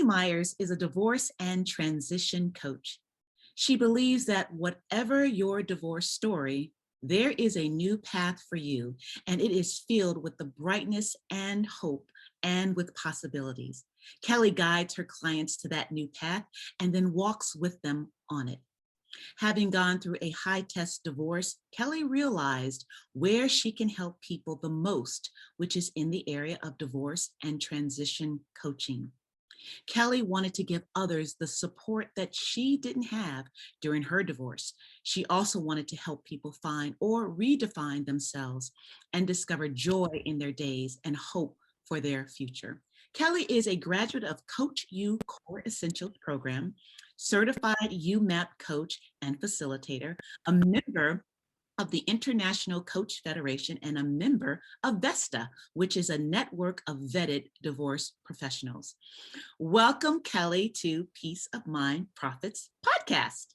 Myers is a divorce and transition coach. She believes that whatever your divorce story, there is a new path for you, and it is filled with the brightness and hope and with possibilities. Kelly guides her clients to that new path and then walks with them on it. Having gone through a high-test divorce, Kelly realized where she can help people the most, which is in the area of divorce and transition coaching. Kelly wanted to give others the support that she didn't have during her divorce. She also wanted to help people find or redefine themselves and discover joy in their days and hope for their future. Kelly is a graduate of Coach U Core Essentials program, certified UMAP coach and facilitator, a member of the International Coach Federation, and a member of VESTA, which is a network of vetted divorce professionals. Welcome, Kelly, to Peace of Mind Profits podcast.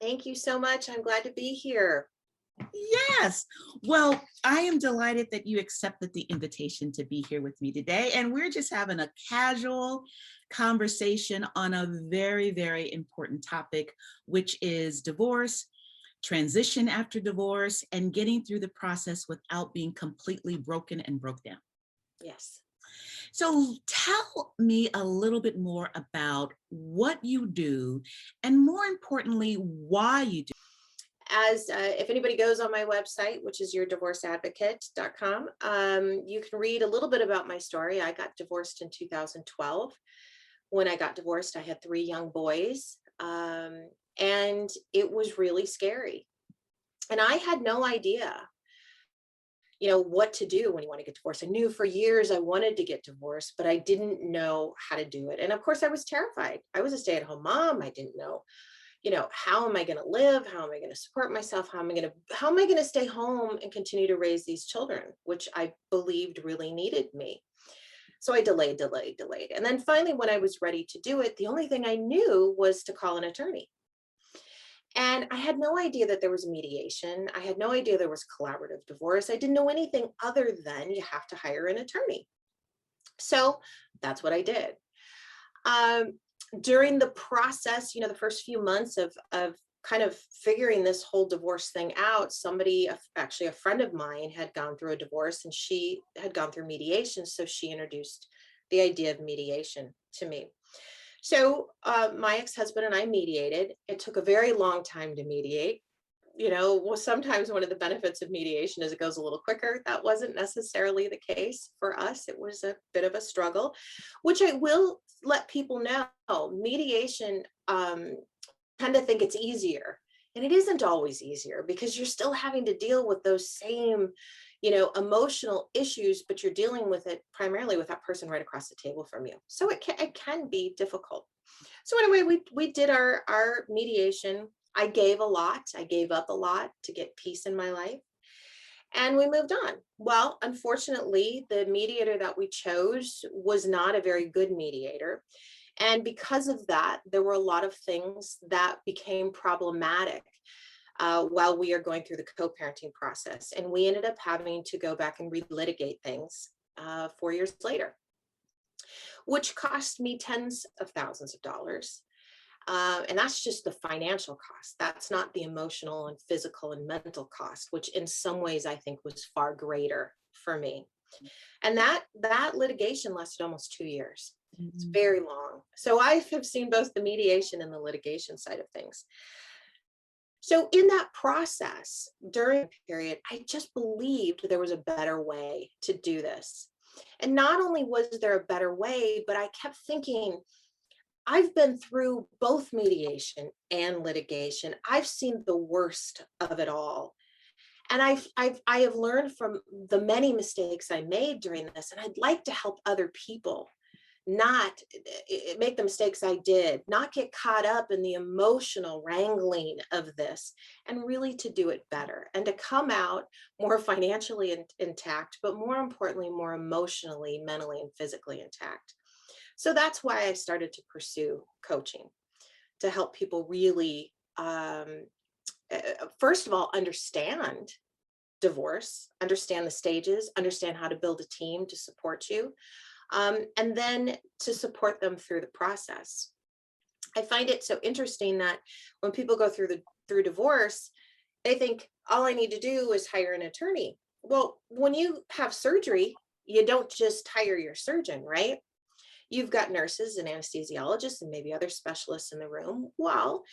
Thank you so much. I'm glad to be here. Yes. Well, I am delighted that you accepted the invitation to be here with me today. And we're just having a casual conversation on a very, very important topic, which is divorce, transition after divorce, and getting through the process without being completely broken and broke down. Yes. So tell me a little bit more about what you do, and more importantly, why you do. As if anybody goes on my website, which is yourdivorceadvocate.com, you can read a little bit about my story. I got divorced in 2012. When I got divorced, I had 3 young boys, and it was really scary. And I had no idea, what to do when you want to get divorced. I knew for years I wanted to get divorced, but I didn't know how to do it. And of course, I was terrified. I was a stay-at-home mom. I didn't know, how am I going to live? How am I going to support myself? How am I going to stay home and continue to raise these children, which I believed really needed me. So I delayed. And then finally, when I was ready to do it, the only thing I knew was to call an attorney. And I had no idea that there was mediation. I had no idea there was collaborative divorce. I didn't know anything other than you have to hire an attorney. So that's what I did. During the process, the first few months of kind of figuring this whole divorce thing out, actually a friend of mine had gone through a divorce and she had gone through mediation. So she introduced the idea of mediation to me. So my ex-husband and I mediated. It took a very long time to mediate. Sometimes one of the benefits of mediation is it goes a little quicker. That wasn't necessarily the case for us. It was a bit of a struggle, which I will let people know. Mediation, tend to think it's easier. And it isn't always easier because you're still having to deal with those same, emotional issues, but you're dealing with it primarily with that person right across the table from you. So it can be difficult. So anyway, we did our mediation. I gave a lot. I gave up a lot to get peace in my life. And we moved on. Well, unfortunately, the mediator that we chose was not a very good mediator. And because of that, there were a lot of things that became problematic while we are going through the co-parenting process. And we ended up having to go back and relitigate things 4 years later, which cost me tens of thousands of dollars. And that's just the financial cost. That's not the emotional and physical and mental cost, which in some ways I think was far greater for me. And that litigation lasted almost 2 years. It's very long. So I have seen both the mediation and the litigation side of things. So in that process, during the period, I just believed there was a better way to do this. And not only was there a better way, but I kept thinking, I've been through both mediation and litigation. I've seen the worst of it all. And I have learned from the many mistakes I made during this, and I'd like to help other people not make the mistakes I did, not get caught up in the emotional wrangling of this, and really to do it better and to come out more financially intact, but more importantly, more emotionally, mentally, and physically intact. So that's why I started to pursue coaching, to help people really, first of all, understand divorce, understand the stages, understand how to build a team to support you, and then to support them through the process. I find it so interesting that when people go through divorce, they think all I need to do is hire an attorney. Well, when you have surgery, you don't just hire your surgeon, right? You've got nurses and anesthesiologists and maybe other specialists in the room. Well,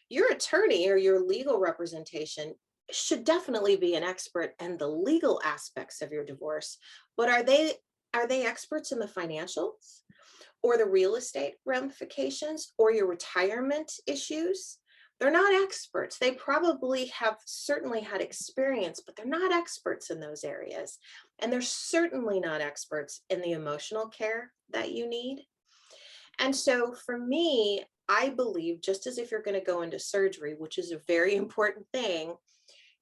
your attorney or your legal representation should definitely be an expert in the legal aspects of your divorce, but are they experts in the financials or the real estate ramifications or your retirement issues? They're not experts. They probably have certainly had experience, but they're not experts in those areas. And they're certainly not experts in the emotional care that you need. And so for me, I believe just as if you're going to go into surgery, which is a very important thing,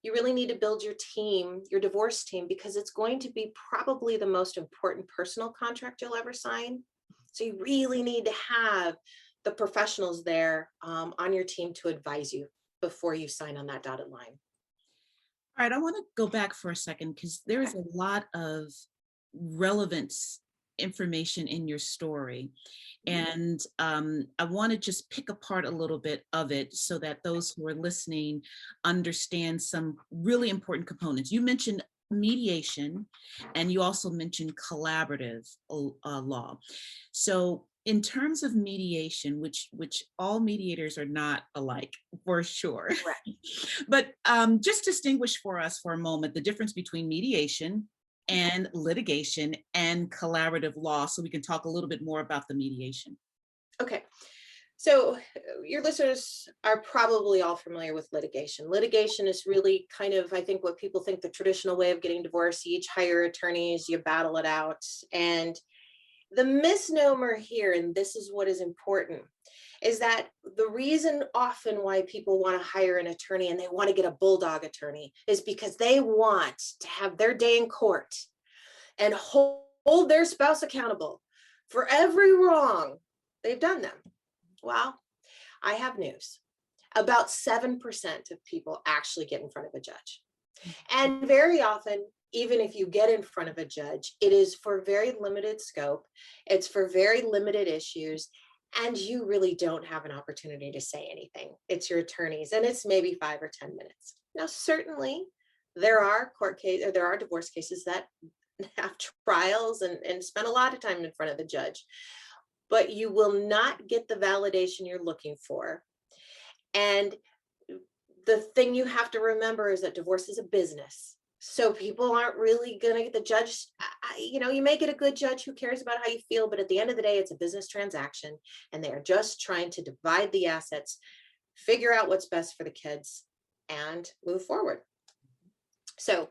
you really need to build your team, your divorce team, because it's going to be probably the most important personal contract you'll ever sign. So you really need to have the professionals there on your team to advise you before you sign on that dotted line. All right, I want to go back for a second because there Okay. is a lot of relevance information in your story. And I want to just pick apart a little bit of it so that those who are listening understand some really important components. You mentioned mediation and you also mentioned collaborative law. So in terms of mediation, which all mediators are not alike for sure, Correct. but just distinguish for us for a moment the difference between mediation and litigation and collaborative law so we can talk a little bit more about the mediation. Okay. So your listeners are probably all familiar with litigation. Litigation is really kind of, I think, what people think the traditional way of getting divorced. You each hire attorneys, you battle it out. And the misnomer here, and this is what is important, is that the reason often why people want to hire an attorney and they want to get a bulldog attorney is because they want to have their day in court and hold their spouse accountable for every wrong they've done them. Well, I have news. About 7% of people actually get in front of a judge. And very often, even if you get in front of a judge, it is for very limited scope, it's for very limited issues, and you really don't have an opportunity to say anything. It's your attorneys, and it's maybe 5 or 10 minutes. Now, certainly, there are there are divorce cases that have trials and spend a lot of time in front of the judge, but you will not get the validation you're looking for. And the thing you have to remember is that divorce is a business. So people aren't really going to get the judge. You may get a good judge who cares about how you feel, but at the end of the day, it's a business transaction and they are just trying to divide the assets, figure out what's best for the kids and move forward. So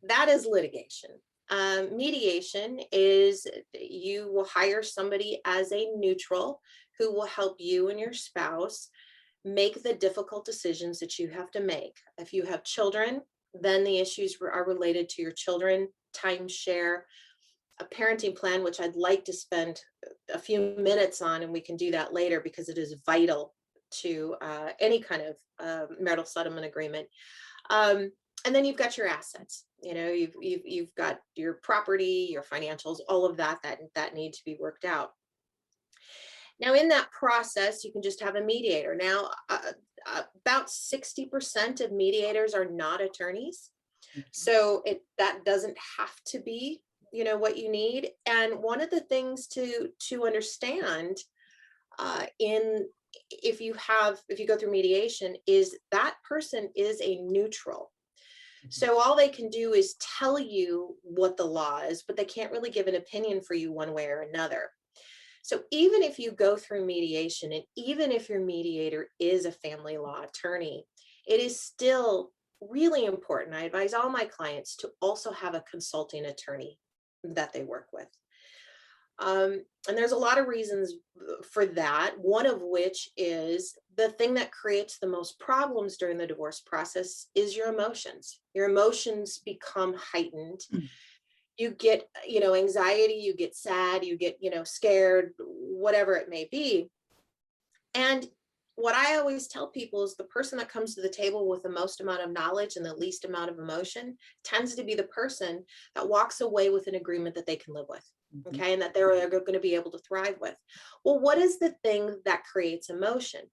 that is litigation. Mediation is you will hire somebody as a neutral who will help you and your spouse make the difficult decisions that you have to make. If you have children, then the issues are related to your children, timeshare, a parenting plan, which I'd like to spend a few minutes on, and we can do that later because it is vital to any kind of marital settlement agreement. And then you've got your assets. You've got your property, your financials, all of that need to be worked out. Now, in that process, you can just have a mediator. Now, about 60% of mediators are not attorneys. So that doesn't have to be, what you need. And one of the things to understand if you go through mediation is that person is a neutral. So all they can do is tell you what the law is, but they can't really give an opinion for you one way or another. So even if you go through mediation, and even if your mediator is a family law attorney, it is still really important. I advise all my clients to also have a consulting attorney that they work with. And there's a lot of reasons for that, one of which is the thing that creates the most problems during the divorce process is your emotions. Your emotions become heightened. You get, anxiety, you get sad, you get, scared, whatever it may be. And what I always tell people is the person that comes to the table with the most amount of knowledge and the least amount of emotion tends to be the person that walks away with an agreement that they can live with. Mhm. okay, and that they're going to be able to thrive with. Well, what is the thing that creates emotion?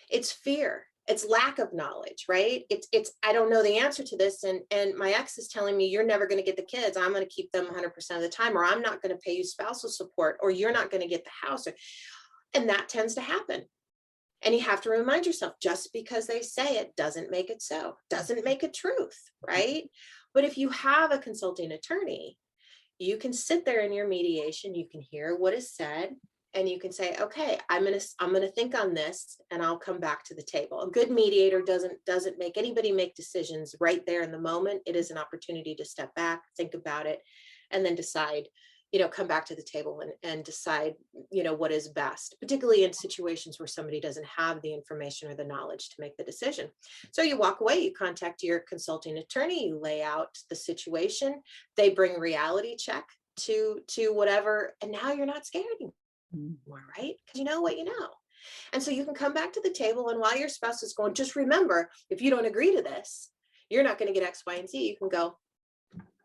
It's fear. It's lack of knowledge, right? It's I don't know the answer to this, and my ex is telling me you're never going to get the kids. I'm going to keep them 100% of the time, or I'm not going to pay you spousal support, or you're not going to get the house, and that tends to happen. And you have to remind yourself, just because they say it doesn't make it so, doesn't make it truth, right? But if you have a consulting attorney, you can sit there in your mediation, you can hear what is said, and you can say, okay, I'm gonna think on this, and I'll come back to the table. A good mediator doesn't make anybody make decisions right there in the moment. It is an opportunity to step back, think about it, and then decide, come back to the table and decide, what is best, particularly in situations where somebody doesn't have the information or the knowledge to make the decision. So you walk away, you contact your consulting attorney, you lay out the situation, they bring reality check to whatever, and now you're not scared anymore, right? Because you know what you know. And so you can come back to the table, and while your spouse is going, just remember, if you don't agree to this, you're not going to get X, Y, and Z. You can go,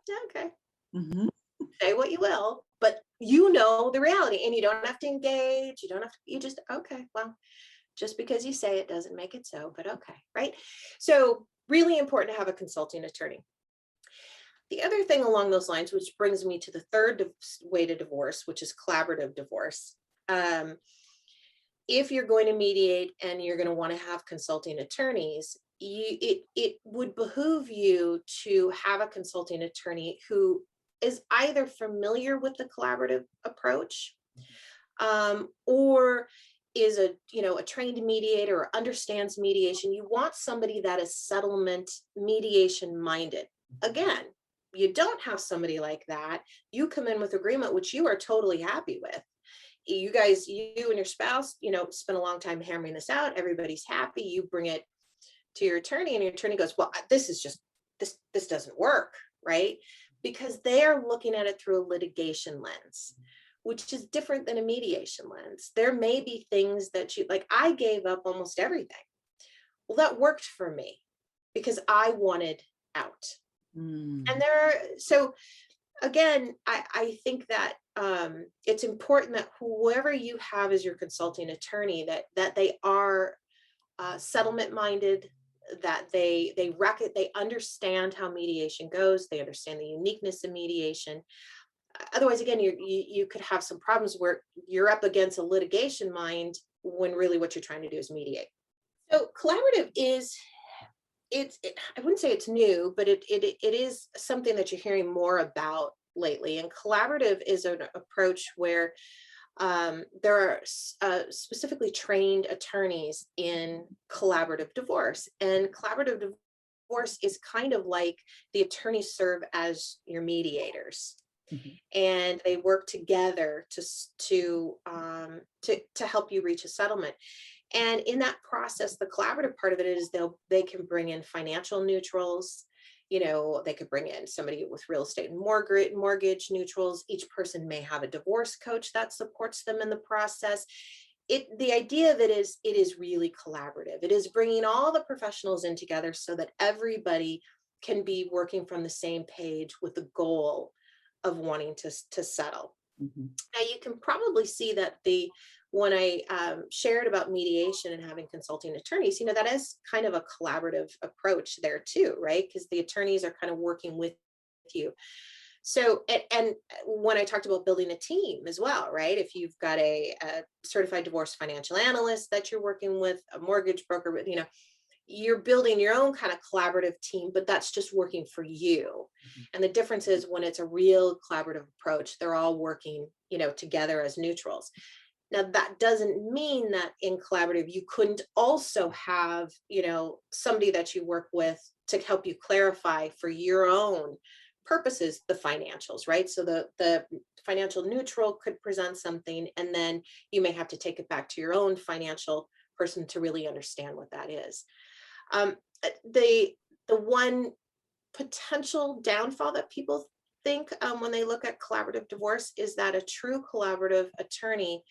yeah, okay, Mhm. say what you will, but you know the reality, and you don't have to engage. You don't have to, you just, okay, well, just because you say it doesn't make it so, but okay, right? So really important to have a consulting attorney. The other thing along those lines, which brings me to the third way to divorce, which is collaborative divorce. Um, if you're going to mediate and you're going to want to have consulting attorneys, it would behoove you to have a consulting attorney who is either familiar with the collaborative approach, or is a trained mediator or understands mediation. You want somebody that is settlement mediation minded. Again, you don't have somebody like that, you come in with agreement which you are totally happy with. You guys, you and your spouse, spend a long time hammering this out, everybody's happy, you bring it to your attorney, and your attorney goes, well, this is just, this doesn't work, right? Because they are looking at it through a litigation lens, which is different than a mediation lens. There may be things that you like, I gave up almost everything. Well, that worked for me because I wanted out. And Mm. so again, I think that it's important that whoever you have as your consulting attorney, that they are settlement minded, that they understand how mediation goes, they understand the uniqueness of mediation. Otherwise, again, you could have some problems where you're up against a litigation mind when really what you're trying to do is mediate. So collaborative is, I wouldn't say it's new, but it is something that you're hearing more about lately. And collaborative is an approach where there are specifically trained attorneys in collaborative divorce, and collaborative divorce is kind of like the attorneys serve as your mediators, Mhm. and they work together to help you reach a settlement. And in that process, the collaborative part of it is they can bring in financial neutrals. They could bring in somebody with real estate and mortgage neutrals. Each person may have a divorce coach that supports them in the process. The idea of it is really collaborative. It is bringing all the professionals in together so that everybody can be working from the same page with the goal of wanting to settle. Mhm. Now you can probably see that when I shared about mediation and having consulting attorneys, that is kind of a collaborative approach there too, right? Because the attorneys are kind of working with you. So, and when I talked about building a team as well, right? If you've got a certified divorce financial analyst that you're working with, a mortgage broker, you're building your own kind of collaborative team, but that's just working for you. Mhm. And the difference is when it's a real collaborative approach, they're all working, together as neutrals. Now, that doesn't mean that in collaborative, you couldn't also have, somebody that you work with to help you clarify for your own purposes, the financials, right? So the financial neutral could present something, and then you may have to take it back to your own financial person to really understand what that is. Um, the one potential downfall that people think when they look at collaborative divorce is that a true collaborative attorney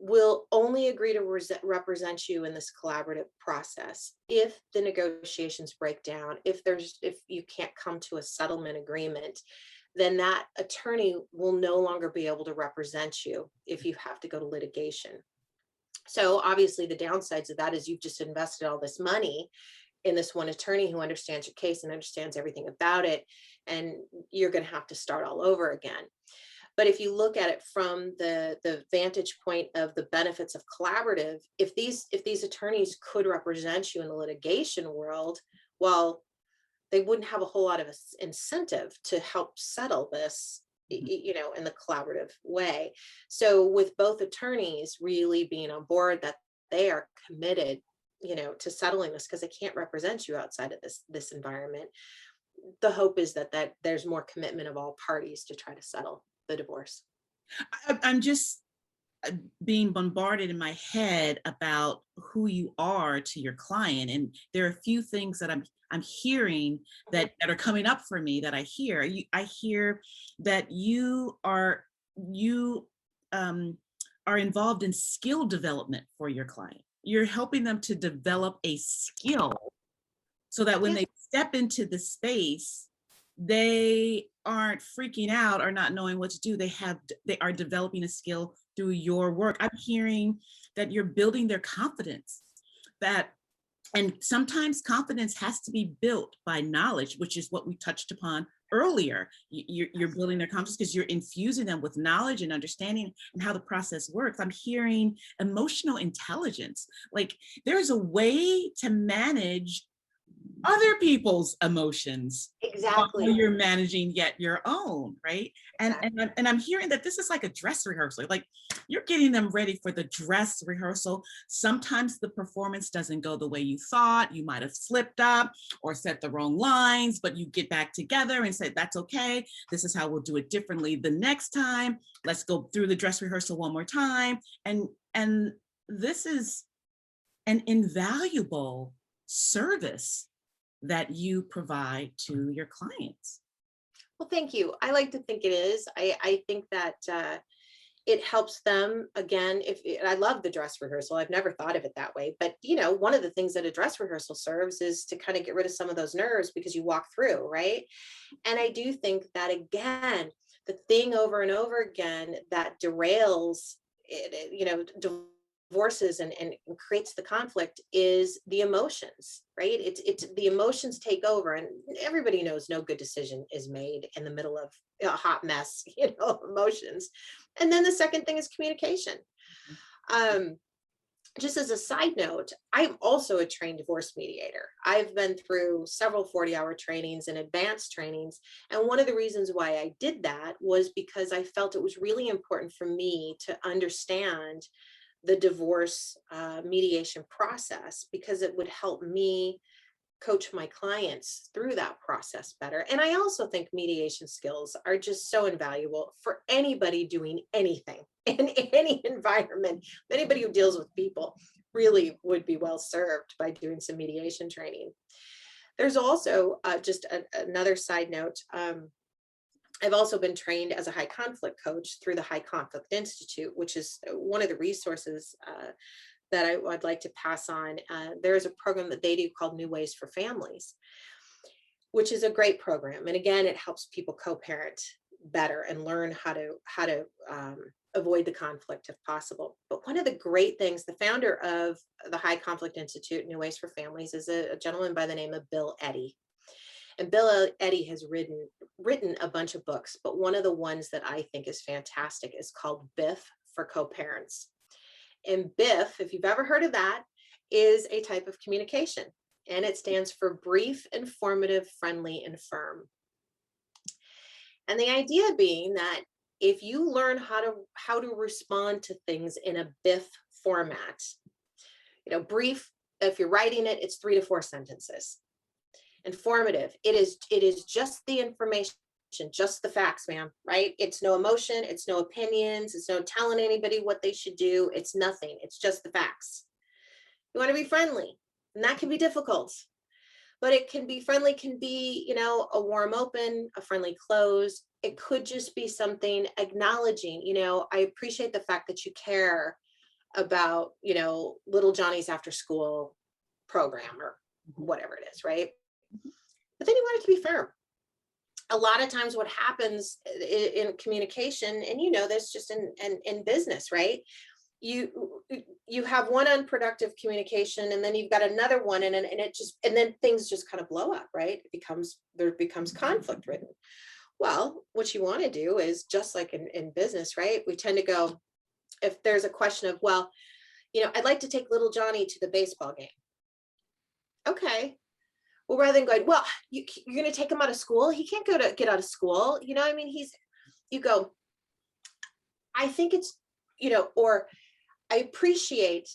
will only agree to represent you in this collaborative process if the negotiations break down, if you can't come to a settlement agreement. then that attorney will no longer be able to represent you if you have to go to litigation. So obviously the downsides of that is you've just invested all this money in this one attorney who understands your case and understands everything about it, and you're going to have to start all over again. But if you look at it from the vantage point of the benefits of collaborative, if these attorneys could represent you in the litigation world, well, they wouldn't have a whole lot of incentive to help settle this, in the collaborative way. So with both attorneys really being on board that they are committed, to settling this because they can't represent you outside of this environment, the hope is that there's more commitment of all parties to try to settle the divorce. I'm just being bombarded in my head about who you are to your client, and there are a few things that I'm hearing Mhm. that are coming up for me that I hear that you are involved in skill development for your client. You're helping them to develop a skill so that when Yeah, they step into the space, they aren't freaking out or not knowing what to do. They are developing a skill through your work. I'm hearing that you're building their confidence, that and sometimes confidence has to be built by knowledge, which is what we touched upon earlier. You're building their confidence because you're infusing them with knowledge and understanding and how the process works. I'm hearing emotional intelligence. Like there's a way to manage other people's emotions while exactly. you're managing yet your own, right? And Exactly. and I'm hearing that this is like a dress rehearsal. Like you're getting them ready for the dress rehearsal. Sometimes the performance doesn't go the way you thought. You might have slipped up or said the wrong lines, but you get back together and say, that's okay. This is how we'll do it differently the next time. Let's go through the dress rehearsal one more time. And this is an invaluable service that you provide to your clients. Well, thank you. I like to think it is. I think that it helps them again. I love the dress rehearsal. I've never thought of it that way, but one of the things that a dress rehearsal serves is to kind of get rid of some of those nerves because you walk through, right? And I do think that again, the thing over and over again that derails it, divorces and creates the conflict is the emotions, right? It's the emotions take over, and everybody knows no good decision is made in the middle of a hot mess, emotions. And then the second thing is communication. Um, just as a side note, I'm also a trained divorce mediator. I've been through several 40-hour trainings and advanced trainings. And one of the reasons why I did that was because I felt it was really important for me to understand the divorce mediation process, because it would help me coach my clients through that process better. And I also think mediation skills are just so invaluable for anybody doing anything in any environment. Anybody who deals with people really would be well served by doing some mediation training. There's also another side note. I've also been trained as a high conflict coach through the High Conflict Institute, which is one of the resources that I'd like to pass on. There is a program that they do called New Ways for Families, which is a great program. And again, it helps people co-parent better and learn how to avoid the conflict if possible. But one of the great things, the founder of the High Conflict Institute, New Ways for Families, is a gentleman by the name of Bill Eddy. And Bill Eddy has written a bunch of books, but one of the ones that I think is fantastic is called BIF for Co-Parents. And BIF, if you've ever heard of that, is a type of communication, and it stands for brief, informative, friendly, and firm. And the idea being that if you learn how to respond to things in a BIF format, brief, if you're writing it, it's 3 to 4 sentences. Informative, it is just the information, just the facts, ma'am, right? It's no emotion, it's no opinions, it's no telling anybody what they should do, it's nothing, it's just the facts. You want to be friendly, and that can be difficult, but it can be friendly, can be, a warm open, a friendly close. It could just be something acknowledging, I appreciate the fact that you care about, little Johnny's after school program or Mhm. whatever it is, right? But then you want it to be firm. a lot of times what happens in communication, and you know this just in business, right? You have one unproductive communication, and then you've got another one, and it just, and then things just kind of blow up, right? There becomes conflict ridden. Well, what you want to do is just like in business, right? We tend to go, if there's a question of, well, I'd like to take little Johnny to the baseball game. Okay. Well, rather than going, well, you're going to take him out of school. He can't get out of school. I mean, you go, I think it's, or I appreciate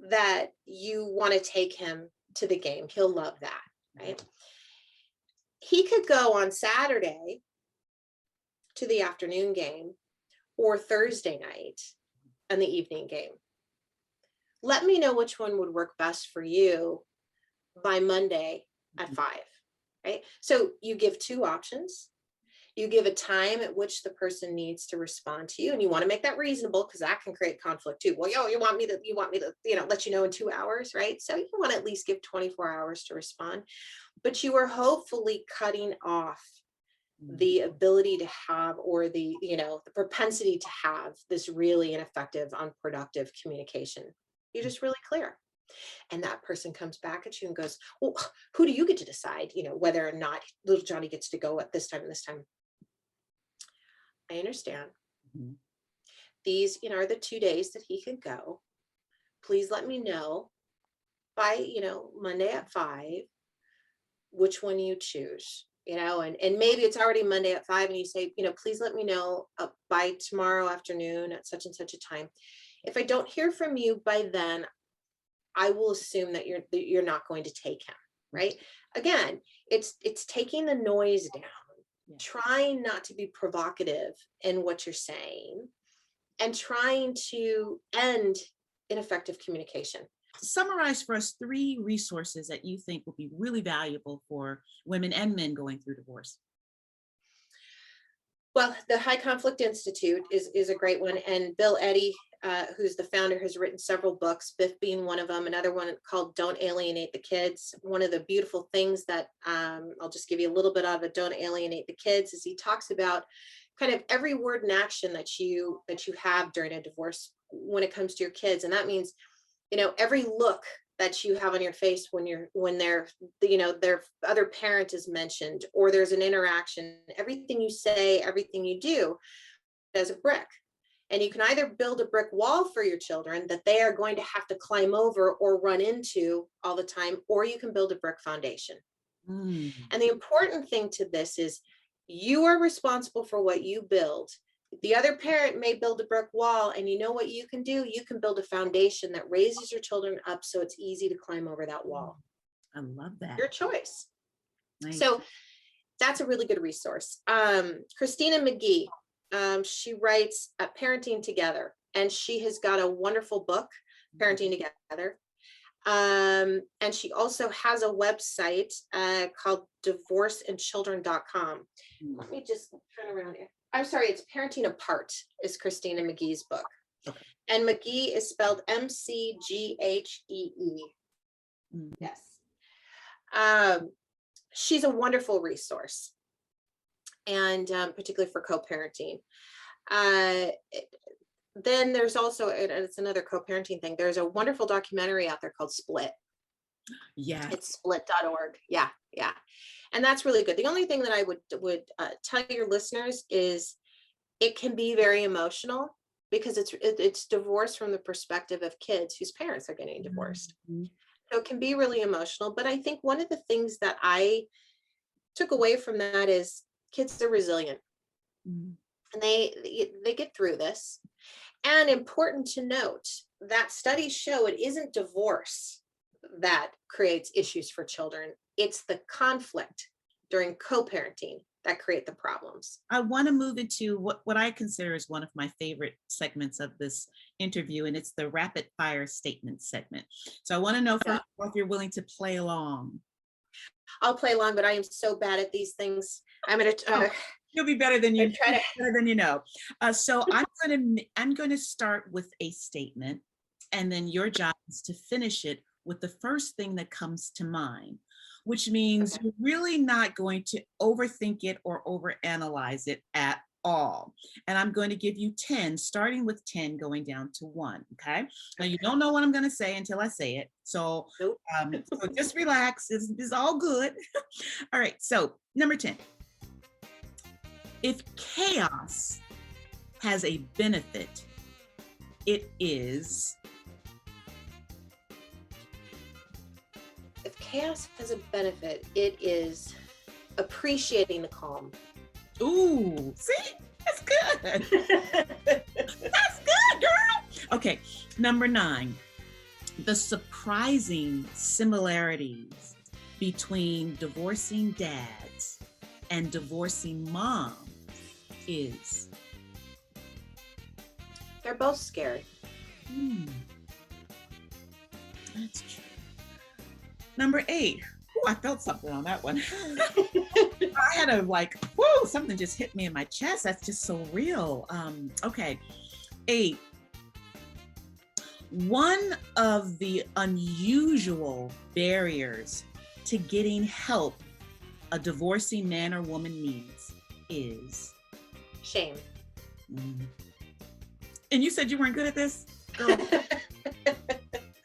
that you want to take him to the game. He'll love that, right? He could go on Saturday to the afternoon game or Thursday night and the evening game. Let me know which one would work best for you by Monday at 5, right? So you give 2 options. You give a time at which the person needs to respond to you, and you want to make that reasonable, because that can create conflict too. Well, you want me to, let you know in 2 hours, right? So you want to at least give 24 hours to respond, but you are hopefully cutting off the ability to have, or the propensity to have this really ineffective, unproductive communication. You're just really clear. And that person comes back at you and goes, well, who do you get to decide, whether or not little Johnny gets to go at this time and this time? I understand. Mm-hmm. These, are the 2 days that he can go. Please let me know by, Monday at 5, which one you choose, and maybe it's already Monday at 5 and you say, please let me know by tomorrow afternoon at such and such a time. If I don't hear from you by then, I will assume that you're not going to take him, right? Again, it's taking the noise down, trying not to be provocative in what you're saying, and trying to end ineffective communication. Summarize for us 3 resources that you think will be really valuable for women and men going through divorce. Well, the High Conflict Institute is a great one. And Bill Eddy, who's the founder, has written several books, Biff being one of them, another one called Don't Alienate the Kids. One of the beautiful things that I'll just give you a little bit of it, Don't Alienate the Kids, is he talks about kind of every word and action that you have during a divorce when it comes to your kids. And that means, every look that you have on your face when their other parent is mentioned, or there's an interaction, everything you say, everything you do as a brick. And you can either build a brick wall for your children that they are going to have to climb over or run into all the time, or you can build a brick foundation. And the important thing to this is you are responsible for what you build. The other parent may build a brick wall, and you know what you can do? You can build a foundation that raises your children up so it's easy to climb over that wall. I love that. Your choice. Nice. So that's a really good resource. Christina McGee, she writes Parenting Together, and she has got a wonderful book, Parenting Together. And she also has a website called divorceandchildren.com. Let me just turn around here. I'm sorry, it's Parenting Apart is Christina McGee's book. Okay. And McGee is spelled McGhee. Yes. She's a wonderful resource, and particularly for co-parenting. Then there's also, and it's another co-parenting thing, there's a wonderful documentary out there called Split. Yeah. It's split.org. Yeah. And that's really good. The only thing that I would tell your listeners is it can be very emotional, because it's divorce from the perspective of kids whose parents are getting divorced. Mm-hmm. So it can be really emotional. But I think one of the things that I took away from that is kids are resilient. Mm-hmm. And they get through this. And important to note that studies show it isn't divorce that creates issues for children. It's the conflict during co-parenting that create the problems. I want to move into what I consider is one of my favorite segments of this interview, and it's the rapid fire statement segment. So I want to know first if you're willing to play along. I'll play along, but I am so bad at these things. I'm going to you'll be better than you know. So I'm going to start with a statement, and then your job is to finish it with the first thing that comes to mind, which means you're really not going to overthink it or overanalyze it at all. And I'm going to give you 10, starting with 10, going down to 1. Okay. Now you don't know what I'm going to say until I say it. So, Nope. so just relax. It's all good. All right. So number 10. If chaos has a benefit, it is. If chaos has a benefit, it is appreciating the calm. Ooh, see? That's good. That's good, girl. Okay, number 9. The surprising similarities between divorcing dads and divorcing moms is. They're both scared. That's true. Number 8. Ooh, I felt something on that one. I had a whoa, something just hit me in my chest. That's just so real. Okay. 8. One of the unusual barriers to getting help a divorcing man or woman needs is shame. And you said you weren't good at this, girl.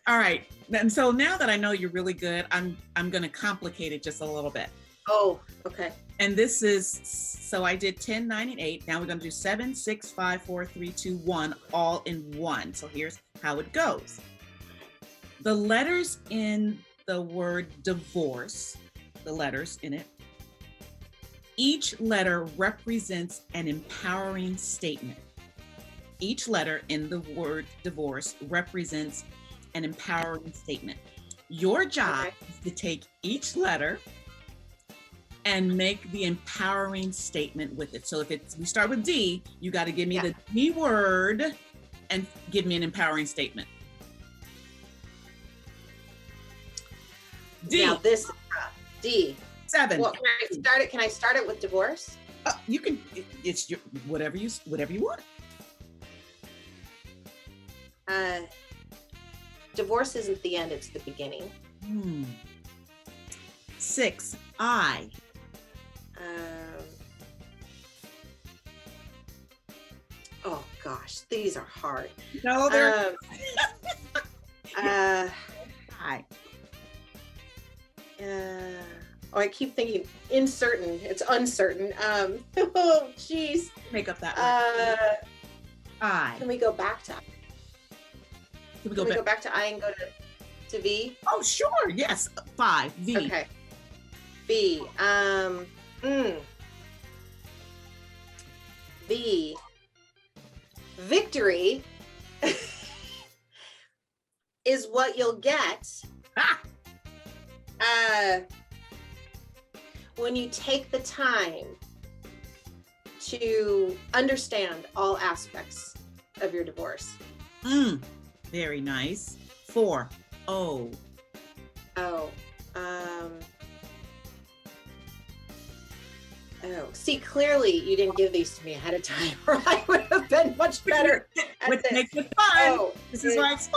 All right. And so now that I know you're really good, I'm going to complicate it just a little bit. Oh, okay. And this is, so I did 10, 9, and 8. Now we're going to do 7, 6, 5, 4, 3, 2, 1, all in one. So here's how it goes. The letters in the word divorce, the letters in it, each letter represents an empowering statement. Each letter in the word divorce represents an empowering statement. Your job is to take each letter and make the empowering statement with it. So if we start with D, you got to give me the D word and give me an empowering statement. D. Now this D. 7. Well, can I start it with divorce? You can. It's your whatever you want. Divorce isn't the end; it's the beginning. 6. I. Oh gosh, these are hard. No, they're. I. I keep thinking uncertain. It's uncertain. Oh, geez. Make up that word. I. Can we go back to? Can we go back to I and go to V? Oh, sure. Yes. 5. V. Okay. V. V. Victory is what you'll get. When you take the time to understand all aspects of your divorce. Very nice. 4. O. See, clearly you didn't give these to me ahead of time, or I would have been much better. Which makes it fun. This is why it's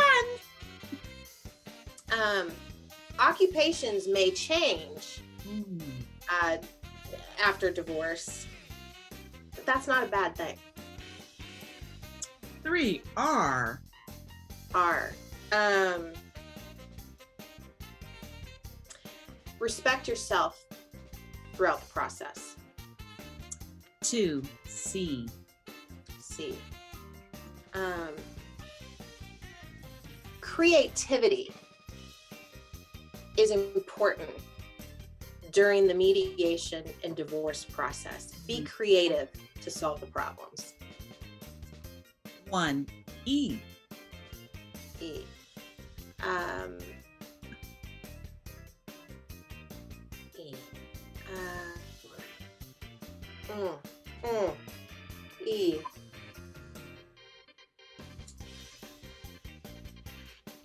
fun. Occupations may change after divorce, but that's not a bad thing. 3. R. Respect yourself throughout the process. 2. C. Creativity is important during the mediation and divorce process. Be creative to solve the problems. 1. E.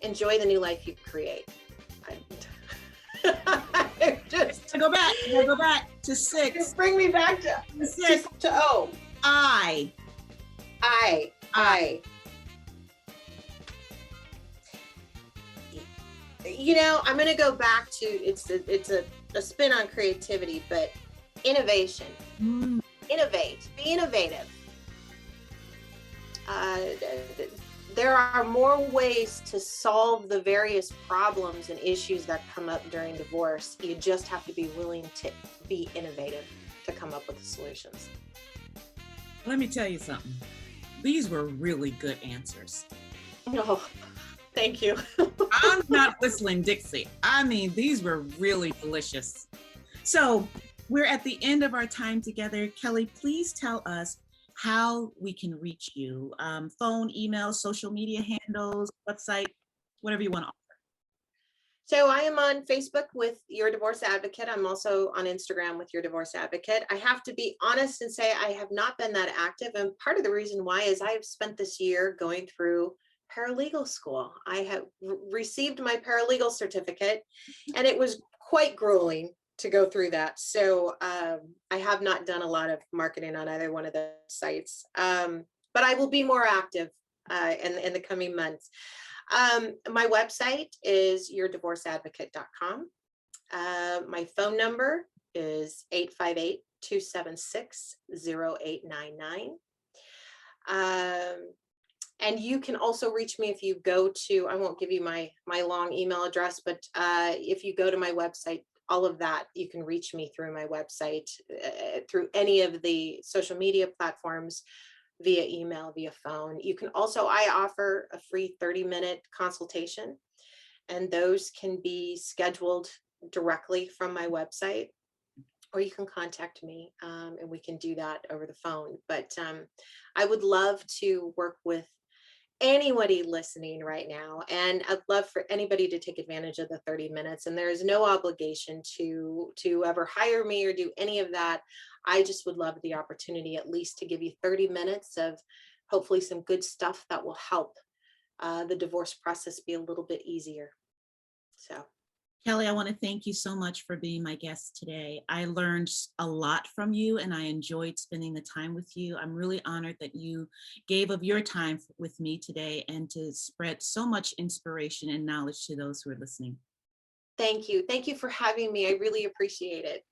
Enjoy the new life you create. Just go back to 6. Just bring me back to 6. To O. I. I'm going to go back to it's a spin on creativity, but innovation. Mm. Innovate, be innovative. Uh, there are more ways to solve the various problems and issues that come up during divorce. You just have to be willing to be innovative to come up with the solutions. Let me tell you something. These were really good answers. Oh, thank you. I'm not whistling Dixie. I mean, these were really delicious. So we're at the end of our time together. Kelly, please tell us how we can reach you. Phone, email, social media handles, website, whatever you want to. So I am on Facebook with Your Divorce Advocate. I'm also on Instagram with Your Divorce Advocate. I have to be honest and say I have not been that active. And part of the reason why is I have spent this year going through paralegal school. I have received my paralegal certificate, and it was quite grueling to go through that. So I have not done a lot of marketing on either one of the sites, but I will be more active in the coming months. My website is yourdivorceadvocate.com. My phone number is 858-276-0899. And you can also reach me if you go to, I won't give you my long email address, but if you go to my website, all of that, you can reach me through my website, through any of the social media platforms, via email, via phone. You can also, I offer a free 30-minute consultation, and those can be scheduled directly from my website, or you can contact me and we can do that over the phone. But I would love to work with anybody listening right now, and I'd love for anybody to take advantage of the 30 minutes, and there is no obligation to ever hire me or do any of that. I just would love the opportunity at least to give you 30 minutes of hopefully some good stuff that will help the divorce process be a little bit easier. So Kelly, I want to thank you so much for being my guest today. I learned a lot from you and I enjoyed spending the time with you. I'm really honored that you gave of your time with me today and to spread so much inspiration and knowledge to those who are listening. thank you for having me. I really appreciate it.